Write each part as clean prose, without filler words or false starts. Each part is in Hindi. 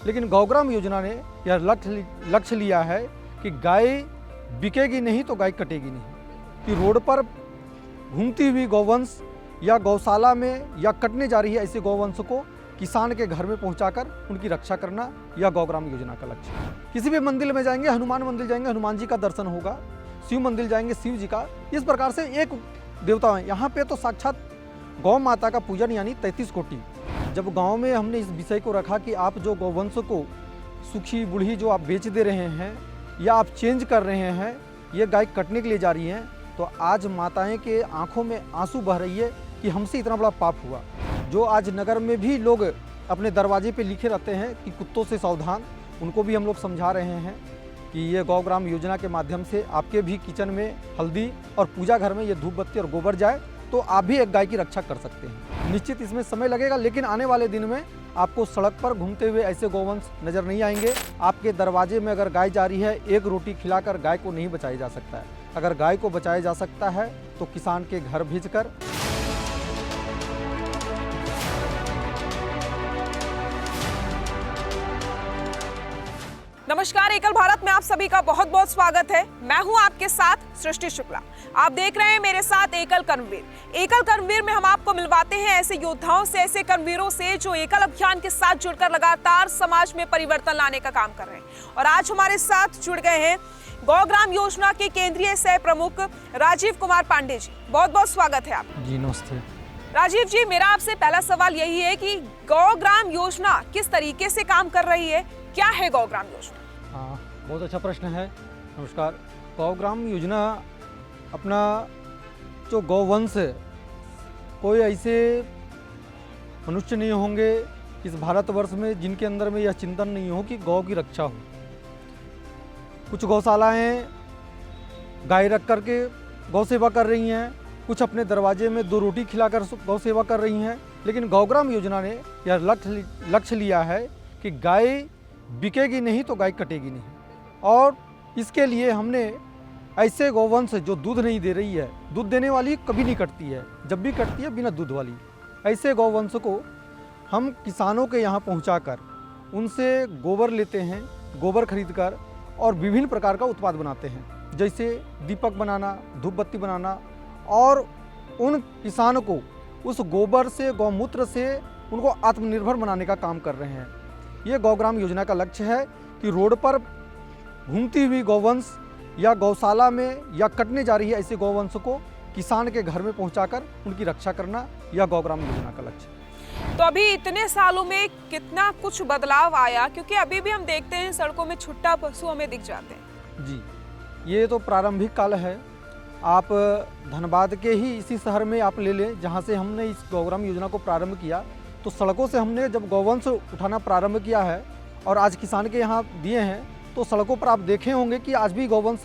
लेकिन गौग्राम योजना ने यह लक्ष्य लिया है कि गाय बिकेगी नहीं तो गाय कटेगी नहीं, कि रोड पर घूमती हुई गौवंश या गौशाला में या कटने जा रही है ऐसे गौवंश को किसान के घर में पहुंचाकर उनकी रक्षा करना यह गौग्राम योजना का लक्ष्य है। किसी भी मंदिर में जाएंगे, हनुमान मंदिर जाएंगे, हनुमान जी का दर्शन होगा, शिव मंदिर जाएंगे, शिव जी का, इस प्रकार से एक देवता है। यहाँ पे तो साक्षात गौ माता का पूजन यानी 33 कोटि। जब गांव में हमने इस विषय को रखा कि आप जो गौवंश को सूखी बूढ़ी जो आप बेच दे रहे हैं या आप चेंज कर रहे हैं, ये गाय कटने के लिए जा रही हैं, तो आज माताएं के आंखों में आंसू बह रही है कि हमसे इतना बड़ा पाप हुआ। जो आज नगर में भी लोग अपने दरवाजे पे लिखे रहते हैं कि कुत्तों से सावधान, उनको भी हम लोग समझा रहे हैं कि ये गौग्राम योजना के माध्यम से आपके भी किचन में हल्दी और पूजा घर में ये धूप बत्ती और गोबर जाए तो आप भी एक गाय की रक्षा कर सकते हैं। निश्चित इसमें समय लगेगा, लेकिन आने वाले दिन में आपको सड़क पर घूमते हुए ऐसे गौवंश नज़र नहीं आएंगे। आपके दरवाजे में अगर गाय जा रही है, एक रोटी खिलाकर गाय को नहीं बचाया जा सकता है। अगर गाय को बचाया जा सकता है तो किसान के घर भेजकर। नमस्कार, एकल भारत में आप सभी का बहुत बहुत स्वागत है। मैं हूं आपके साथ सृष्टि शुक्ला। आप देख रहे हैं मेरे साथ एकल कर्मवीर। एकल कर्मवीर में हम आपको मिलवाते हैं ऐसे योद्धाओं से, ऐसे कर्मवीरों से जो एकल अभियान के साथ जुड़कर लगातार समाज में परिवर्तन लाने का काम कर रहे हैं। और आज हमारे साथ जुड़ गए हैं गौग्राम योजना के केंद्रीय सह प्रमुख राजीव कुमार पांडे जी। बहुत बहुत स्वागत है आप। जी नमस्ते। राजीव जी, मेरा आपसे पहला सवाल यही है कि गौग्राम योजना किस तरीके से काम कर रही है, क्या है गौग्राम योजना? हाँ, बहुत अच्छा प्रश्न है। नमस्कार। गौग्राम योजना अपना जो गौवंश है, कोई ऐसे मनुष्य नहीं होंगे इस भारतवर्ष में जिनके अंदर में यह चिंतन नहीं हो कि गौ की रक्षा हो। कुछ गौशालाएं गाय रख करके गौ सेवा कर रही हैं, कुछ अपने दरवाजे में 2 रोटी खिलाकर गौ सेवा कर रही हैं, लेकिन गौग्राम योजना ने यह लक्ष्य लिया है कि गाय बिकेगी नहीं तो गाय कटेगी नहीं। और इसके लिए हमने ऐसे गौवंश जो दूध नहीं दे रही है, दूध देने वाली कभी नहीं कटती है, जब भी कटती है बिना दूध वाली, ऐसे गौवंश को हम किसानों के यहाँ पहुँचाकर उनसे गोबर लेते हैं, गोबर खरीदकर और विभिन्न प्रकार का उत्पाद बनाते हैं, जैसे दीपक बनाना, धूप बत्ती बनाना, और उन किसानों को उस गोबर से, गौमूत्र से उनको आत्मनिर्भर बनाने का काम कर रहे हैं। ये गौग्राम योजना का लक्ष्य है कि रोड पर घूमती हुई गौवंश या गौशाला में या कटने जा रही है ऐसे गौवंश को किसान के घर में पहुंचाकर उनकी रक्षा करना यह गौग्राम योजना का लक्ष्य है। तो अभी इतने सालों में कितना कुछ बदलाव आया, क्योंकि अभी भी हम देखते हैं सड़कों में छुट्टा पशु हमें दिख जाते हैं। जी, ये तो प्रारंभिक काल है। आप धनबाद के ही इसी शहर में आप ले लें, जहाँ से हमने इस गौग्राम योजना को प्रारंभ किया, तो सड़कों से हमने जब गौवंश उठाना प्रारंभ किया है और आज किसान के यहाँ दिए हैं, तो सड़कों पर आप देखे होंगे कि आज भी गौवंश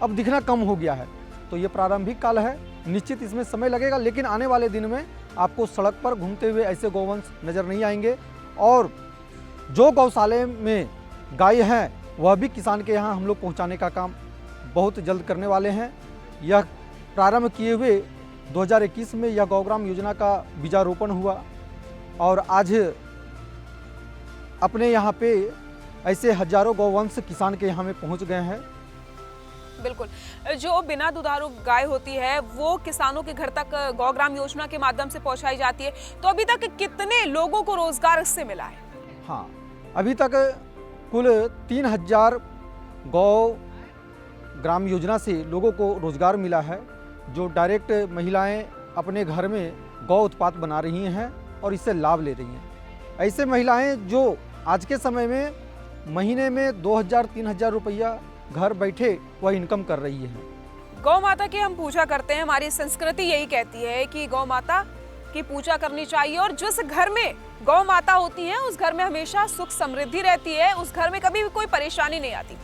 अब दिखना कम हो गया है। तो ये प्रारंभिक काल है, निश्चित इसमें समय लगेगा, लेकिन आने वाले दिन में आपको सड़क पर घूमते हुए ऐसे गौवंश नज़र नहीं आएंगे। और जो गौशाले में गाय हैं वह भी किसान के यहाँ हम लोग पहुँचाने का काम बहुत जल्द करने वाले हैं। यह प्रारंभ किए हुए 2021 में यह गौग्राम योजना का बीजारोपण हुआ और आज अपने यहाँ पे ऐसे हजारों गौवंश किसान के यहाँ में पहुँच गए हैं। बिल्कुल, जो बिना दुधारू गाय होती है वो किसानों के घर तक गौग्राम योजना के माध्यम से पहुंचाई जाती है। तो अभी तक कितने लोगों को रोजगार इससे मिला है? हाँ, अभी तक कुल 3000 गौ ग्राम योजना से लोगों को रोजगार मिला है, जो डायरेक्ट महिलाएं अपने घर में गौ उत्पाद बना रही हैं और इससे लाभ ले रही हैं। ऐसे महिलाएं जो आज के समय में महीने में 2000-3000 रुपया घर बैठे वह इनकम कर रही है। गौ माता की हम पूजा करते हैं, हमारी संस्कृति यही कहती है कि गौ माता की पूजा करनी चाहिए, और जिस घर में गौ माता होती है उस घर में हमेशा सुख समृद्धि रहती है, उस घर में कभी भी कोई परेशानी नहीं आती।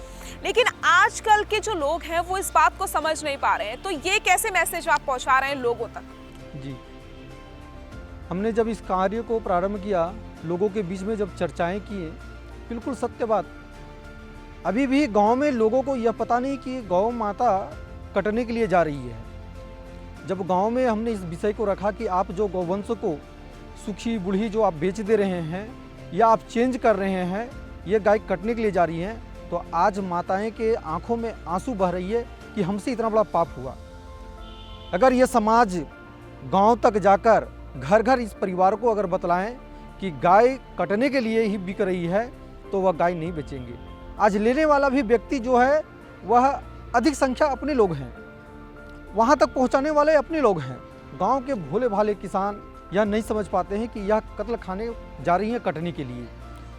लेकिन आजकल के जो लोग हैं वो इस बात को समझ नहीं पा रहे हैं, तो ये कैसे मैसेज आप पहुंचा रहे हैं लोगों तक? जी, हमने जब इस कार्य को प्रारंभ किया, लोगों के बीच में जब चर्चाएं किए, बिल्कुल सत्य बात, अभी भी गांव में लोगों को यह पता नहीं कि गौ माता कटने के लिए जा रही है। जब गांव में हमने इस विषय को रखा कि आप जो गौवंश को सूखी बूढ़ी जो आप बेच दे रहे हैं या आप चेंज कर रहे हैं, ये गाय कटने के लिए जा रही हैं, तो आज माताएं के आंखों में आंसू बह रही है कि हमसे इतना बड़ा पाप हुआ। अगर ये समाज गांव तक जाकर घर घर इस परिवार को अगर बतलाएं कि गाय कटने के लिए ही बिक रही है, तो वह गाय नहीं बेचेंगे। आज लेने वाला भी व्यक्ति जो है वह अधिक संख्या अपने लोग हैं, वहाँ तक पहुँचाने वाले अपने लोग हैं। गांव के भोले भाले किसान यह नहीं समझ पाते हैं कि यह कत्ल खाने जा रही हैं कटने के लिए।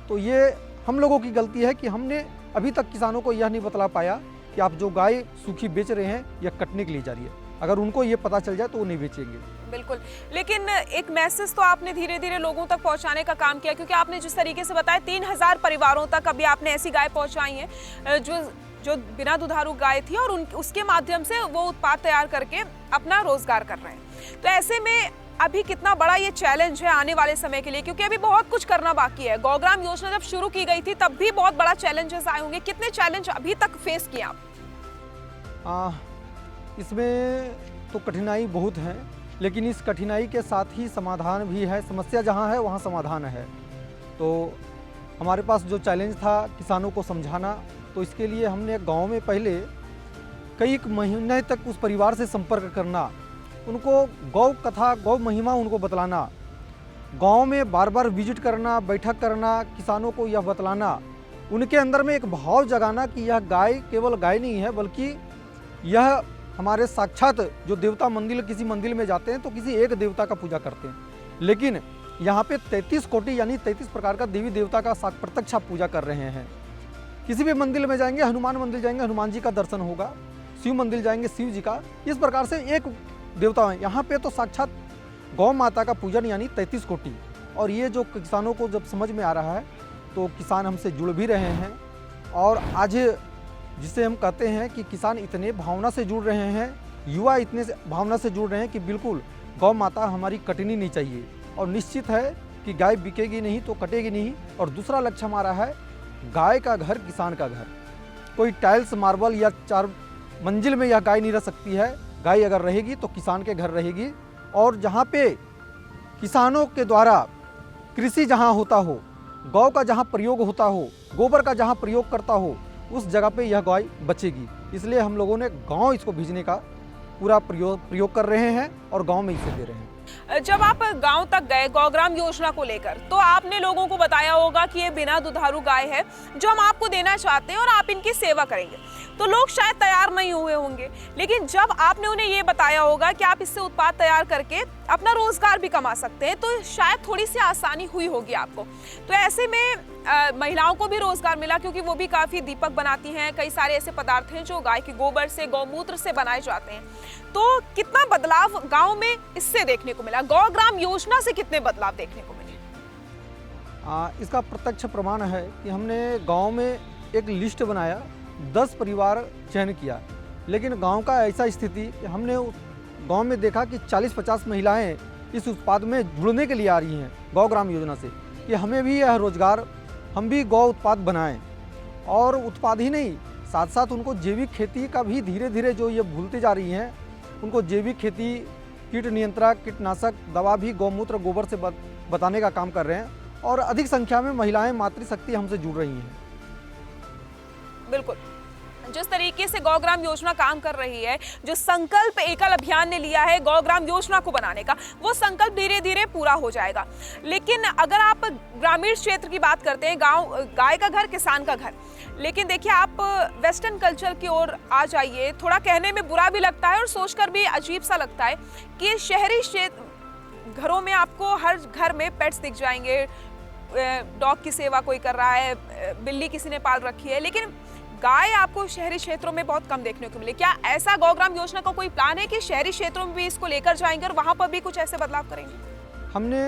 तो ये हम लोगों की गलती है कि हमने अभी तक किसानों को यह नहीं बतला पाया कि आप जो गाय सूखी बेच रहे हैं यह कटने के लिए जा रही है। अगर उनको ये पता चल जाए तो वो नहीं बेचेंगे। बिल्कुल, लेकिन एक मैसेज तो आपने धीरे धीरे लोगों तक पहुंचाने का काम किया, क्योंकि आपने जिस तरीके से बताया 3000 परिवारों तक अभी आपने ऐसी गाय पहुंचाई है जो बिना दुधारू गाय थी, और उसके माध्यम से वो उत्पाद तैयार करके अपना रोजगार कर रहे हैं। तो ऐसे में अभी कितना बड़ा ये चैलेंज है आने वाले समय के लिए, क्योंकि अभी बहुत कुछ करना बाकी है। गौग्राम योजना जब शुरू की गई थी तब भी बहुत बड़ा चैलेंजेस आए होंगे, कितने चैलेंज अभी तक फेस किए आप? इसमें तो कठिनाई बहुत है, लेकिन इस कठिनाई के साथ ही समाधान भी है। समस्या जहाँ है वहाँ समाधान है। तो हमारे पास जो चैलेंज था किसानों को समझाना, तो इसके लिए हमने गांव में पहले कई महीने तक उस परिवार से संपर्क करना, उनको गौ कथा गौ महिमा उनको बतलाना, गांव में बार बार विजिट करना, बैठक करना, किसानों को यह बतलाना, उनके अंदर में एक भाव जगाना कि यह गाय केवल गाय नहीं है, बल्कि यह हमारे साक्षात जो देवता मंदिर, किसी मंदिर में जाते हैं तो किसी एक देवता का पूजा करते हैं, लेकिन यहाँ पे 33 कोटि यानी 33 प्रकार का देवी देवता का प्रत्यक्ष आप पूजा कर रहे हैं। किसी भी मंदिर में जाएंगे, हनुमान मंदिर जाएंगे, हनुमान जी का दर्शन होगा, शिव मंदिर जाएंगे, शिव जी का, इस प्रकार से एक देवता है। यहाँ पे तो साक्षात गौ माता का पूजन यानी 33 कोटि। और ये जो किसानों को जब समझ में आ रहा है तो किसान हमसे जुड़ भी रहे हैं, और आज जिसे हम कहते हैं कि किसान इतने भावना से जुड़ रहे हैं, युवा इतने भावना से जुड़ रहे हैं कि बिल्कुल गौ माता हमारी कटनी नहीं चाहिए, और निश्चित है कि गाय बिकेगी नहीं तो कटेगी नहीं। और दूसरा लक्ष्य हमारा है गाय का घर, किसान का घर। कोई टाइल्स मार्बल या 4 मंजिल में यह गाय नहीं रह सकती है। गाय अगर रहेगी तो किसान के घर रहेगी, और जहाँ पे किसानों के द्वारा कृषि जहाँ होता हो, गौ का जहाँ प्रयोग होता हो, गोबर का जहाँ प्रयोग करता हो, उस जगह पे यह गाय बचेगी। इसलिए हम लोगों ने गांव इसको भेजने का पूरा प्रयोग कर रहे हैं और गांव में इसे दे रहे हैं। जब आप गांव तक गए गौग्राम योजना को लेकर, तो आपने लोगों को बताया होगा कि ये बिना दुधारू गाय है जो हम आपको देना चाहते हैं और आप इनकी सेवा करेंगे, तो लोग शायद तैयार नहीं हुए होंगे। लेकिन जब आपने उन्हें ये बताया होगा कि आप इससे उत्पाद तैयार करके अपना रोजगार भी कमा सकते हैं, तो शायद थोड़ी सी आसानी हुई होगी आपको। तो ऐसे में महिलाओं को भी रोजगार मिला, क्योंकि वो भी काफी दीपक बनाती हैं, कई सारे ऐसे पदार्थ हैं जो गाय के गोबर से, गौमूत्र से बनाए जाते हैं। तो कितना बदलाव गांव में इससे देखने को मिला? गौग्राम योजना से कितने बदलाव देखने को मिले? इसका प्रत्यक्ष प्रमाण है कि हमने गांव में एक लिस्ट बनाया, 10 परिवार चयन किया, लेकिन गांव का ऐसा स्थिति कि हमने उस गांव में देखा कि 40-50 महिलाएं इस उत्पाद में जुड़ने के लिए आ रही हैं गौग्राम योजना से, कि हमें भी यह रोजगार, हम भी गौ उत्पाद बनाएं। और उत्पाद ही नहीं, साथ साथ उनको जैविक खेती का भी धीरे धीरे जो ये भूलते जा रही हैं, उनको जैविक खेती, कीट नियंत्रक, कीटनाशक दवा भी गौमूत्र, गोबर से बताने का काम कर रहे हैं, और अधिक संख्या में महिलाएं मातृशक्ति हमसे जुड़ रही हैं। बिल्कुल, जिस तरीके से गौग्राम योजना काम कर रही है, जो संकल्प एकल अभियान ने लिया है गौग्राम योजना को बनाने का, वो संकल्प धीरे धीरे पूरा हो जाएगा। लेकिन अगर आप ग्रामीण क्षेत्र की बात करते हैं, गांव, गाय का घर, किसान का घर, लेकिन देखिए आप वेस्टर्न कल्चर की ओर आ जाइए, थोड़ा कहने में बुरा भी लगता है और सोचकर भी अजीब सा लगता है कि शहरी क्षेत्र घरों में आपको हर घर में पेट्स दिख जाएंगे, डॉग की सेवा कोई कर रहा है, बिल्ली किसी ने पाल रखी है, लेकिन गाय आपको शहरी क्षेत्रों में बहुत कम देखने को मिले। क्या ऐसा गौग्राम योजना का कोई प्लान है कि शहरी क्षेत्रों में भी इसको लेकर जाएंगे और वहां पर भी कुछ ऐसे बदलाव करेंगे? हमने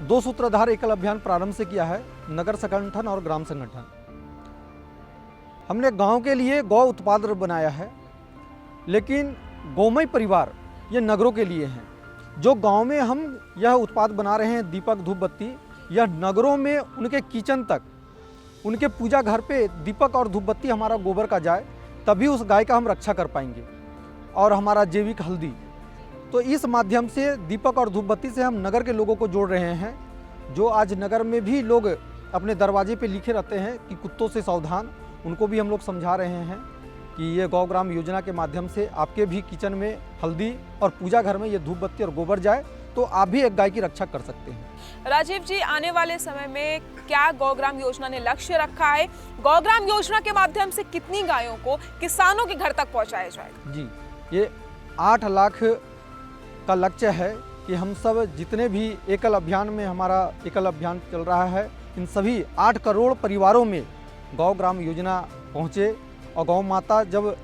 2 सूत्रधार एकल अभियान प्रारंभ से किया है, नगर संगठन और ग्राम संगठन। हमने गांव के लिए गौ उत्पाद बनाया है, लेकिन गौमय परिवार ये नगरों के लिए हैं। जो गांव में हम यह उत्पाद बना रहे हैं, दीपक, धूप बत्ती, यह नगरों में उनके किचन तक, उनके पूजा घर पे दीपक और धूप बत्ती हमारा गोबर का जाए, तभी उस गाय का हम रक्षा कर पाएंगे। और हमारा जैविक हल्दी, तो इस माध्यम से दीपक और धूप बत्ती से हम नगर के लोगों को जोड़ रहे हैं। जो आज नगर में भी लोग अपने दरवाजे पे लिखे रहते हैं कि कुत्तों से सावधान, उनको भी हम लोग समझा रहे हैं कि ये गौग्राम योजना के माध्यम से आपके भी किचन में हल्दी और पूजा घर में ये धूप बत्ती और गोबर जाए तो आप भी एक गाय की रक्षा कर सकते हैं। राजीव जी, आने वाले समय में क्या गौग्राम योजना ने लक्ष्य रखा है? गौग्राम योजना के माध्यम से कितनी गायों को किसानों के घर तक पहुंचाया जाएगा? जी, ये 8 लाख का लक्ष्य है कि हम सब जितने भी एकल अभियान में हमारा एकल अभियान चल रहा है, इन सभी 8 करोड़ परिवारों में गौग्राम योजना पहुँचे और गौ माता जब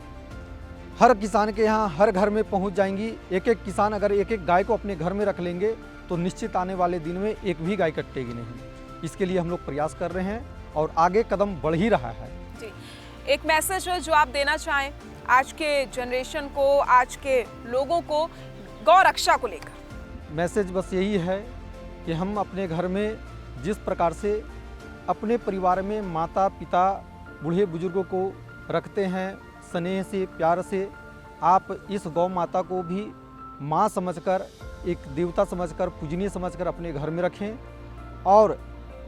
हर किसान के यहाँ हर घर में पहुँच जाएंगी, एक एक किसान अगर एक एक गाय को अपने घर में रख लेंगे तो निश्चित आने वाले दिन में एक भी गाय कटेगी नहीं। इसके लिए हम लोग प्रयास कर रहे हैं और आगे कदम बढ़ ही रहा है। जी, एक मैसेज जो आप देना चाहें आज के जनरेशन को, आज के लोगों को गौ रक्षा को लेकर? मैसेज बस यही है कि हम अपने घर में जिस प्रकार से अपने परिवार में माता पिता बूढ़े बुजुर्गों को रखते हैं स्नेह से प्यार से, आप इस गौ माता को भी माँ समझकर, एक देवता समझकर, पूजनीय समझकर अपने घर में रखें। और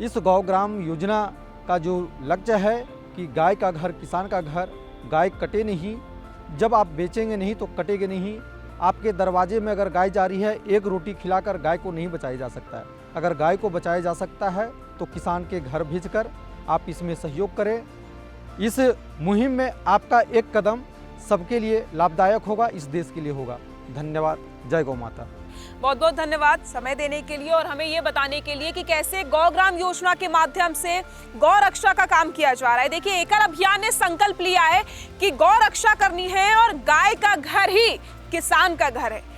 इस गौग्राम योजना का जो लक्ष्य है कि गाय का घर किसान का घर, गाय कटे नहीं, जब आप बेचेंगे नहीं तो कटेगे नहीं। आपके दरवाजे में अगर गाय जा रही है, एक रोटी खिलाकर गाय को नहीं बचाया जा सकता है। अगर गाय को बचाया जा सकता है तो किसान के घर भेजकर आप इसमें सहयोग करें। इस मुहिम में आपका एक कदम सबके लिए लाभदायक होगा, इस देश के लिए होगा। धन्यवाद। जय गौ माता। बहुत बहुत धन्यवाद समय देने के लिए और हमें ये बताने के लिए कि कैसे गौग्राम योजना के माध्यम से गौ रक्षा का काम किया जा रहा है। देखिए, एकल अभियान ने संकल्प लिया है कि गौ रक्षा करनी है और गाय का घर ही किसान का घर है।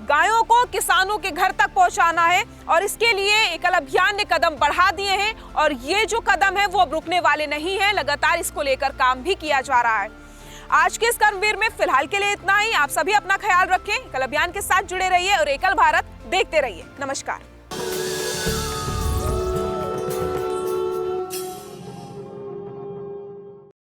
गायों को किसानों के घर तक पहुंचाना है और इसके लिए एकल अभियान ने कदम बढ़ा दिए हैं और ये जो कदम है वो अब रुकने वाले नहीं है। लगातार इसको लेकर काम भी किया जा रहा है। आज के इस कर्मवीर में फिलहाल के लिए इतना ही। आप सभी अपना ख्याल रखें, एकल अभियान के साथ जुड़े रहिए और एकल भारत देखते रहिए। नमस्कार।